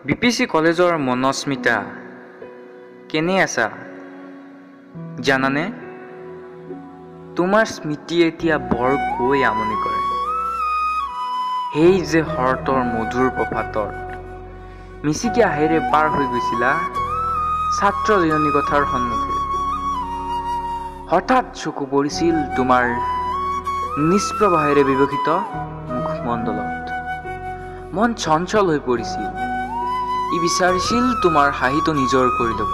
BPC কলেজৰ মনস্মিতা কেনে আছা জানানে তোমাৰ স্মৃতি এতিয়া বৰকৈ আমনি কৰে সেই যে হৰতৰ মধুৰ প্ৰভাতত মিছিকি আহেৰে পাৰ হৈ গৈছিলা ছাত্ৰ জীৱনী কথাৰ সন্মুখে হঠাৎ চকু পৰিছিল তোমাৰ নিষ্প্ৰবাহেৰে বিভূষিত মুখমণ্ডলত মন চঞ্চল হৈ পৰিছিল ই বিচাৰিছিল তোমাৰ হাঁহিটো নিজৰ কৰি ল'ব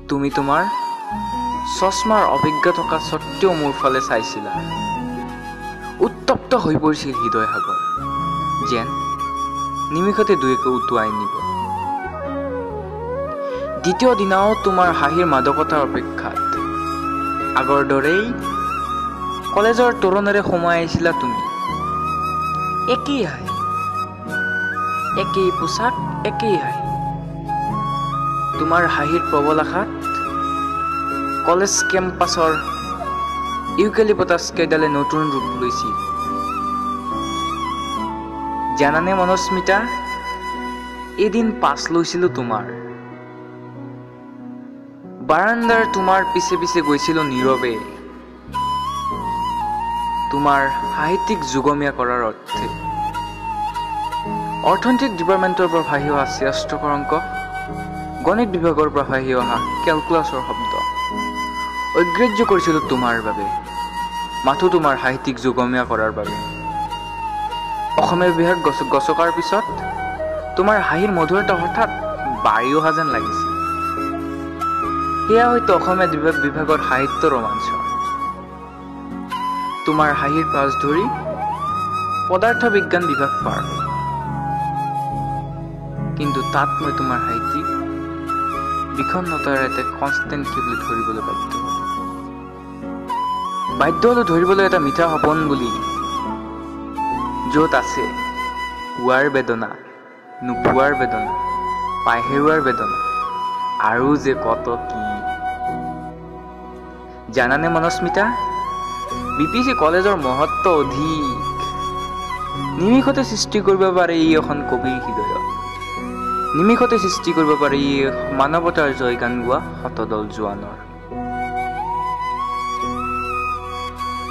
তুমি তোমাৰ চশমাৰ অভিজ্ঞ থকা সত্ত্বেও মোৰ ফালে চাইছিলা উত্তপ্ত হৈ পৰিছিল হৃদয় সাগৰ যেন নিমিষতে দুয়েকে উটুৱাই নিব দ্বিতীয় দিনাও তোমাৰ হাঁহিৰ মাদকতাৰ অপেক্ষাত আগৰ দৰেই কলেজৰ তোৰণেৰে সোমাই আহিছিলা তুমি একেই হাঁহি একেই পোছাক একেই হাঁহি তোমাৰ হাঁহিৰ প্ৰবল আশাত কলেজ কেম্পাছৰ ইউকেলিপটাছ কেইডালে নতুন ৰূপ লৈছিল জানানে মনস্মিতা এদিন পাছ লৈছিলো তোমাৰ বাৰান্দাৰ তোমাৰ পিছে পিছে গৈছিলো নীৰৱে তোমাৰ সাহিত্যিক যুগমীয়া কৰাৰ অৰ্থে অৰ্থনৈতিক ডিপাৰ্টমেণ্টৰ পৰা ভাহি অহা শ্ৰেষ্ঠকৰ অংক গণিত বিভাগৰ পৰা ভাহি অহা কেলকুলাছৰ শব্দ অগ্ৰাহ্য কৰিছিলোঁ তোমাৰ বাবে মাথো তোমাৰ সাহিত্যিক যুগমীয়া কৰাৰ বাবে অসমীয়া বিভাগ গছকাৰ পিছত তোমাৰ হাঁহিৰ মধুৰতা হঠাৎ বাঢ়ি অহা যেন লাগিছিল সেয়া হয়তো অসমীয়া বিভাগৰ সাহিত্য ৰোমাঞ্চ তোমাৰ হাঁহিৰ পাছ ধৰি পদাৰ্থ বিজ্ঞান বিভাগ পাৰ কিন্তু তাত মই তোমাৰ সাহিত্যিক বিষণ্ণতাৰ এটা কনষ্টেণ্টলি বুলি ধৰিবলৈ বাধ্য হলো ধৰিবলৈ এটা মিঠা সপোন বুলি য'ত আছে পোৱাৰ বেদনা নোপোৱাৰ বেদনা পাই হেৰুৱাৰ বেদনা আৰু যে কত কি জানানে মনস্মিতা বিপিসি কলেজৰ মহত্ব অধিক নিমিষতে সৃষ্টি কৰিব পাৰে ই এখন কবিৰ হৃদয়ত নিমিষতে সৃষ্টি কৰিব পাৰে ই মানৱতাৰ জয়গান গোৱা শতদল জোৱানৰ